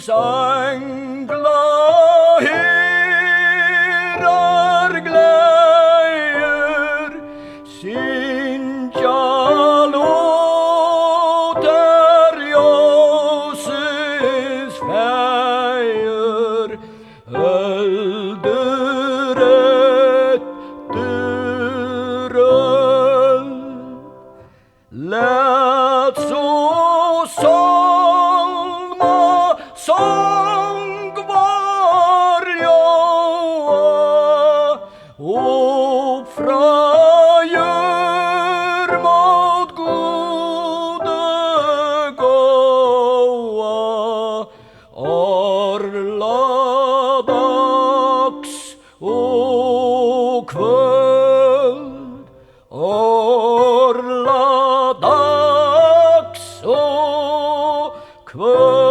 engla heyrar gleier syngja låtar Josefs fäger ölder efter öl. Lät så salma sång var jag och fröjer mot gode gåa arla dags och kväll arla dags och kväll.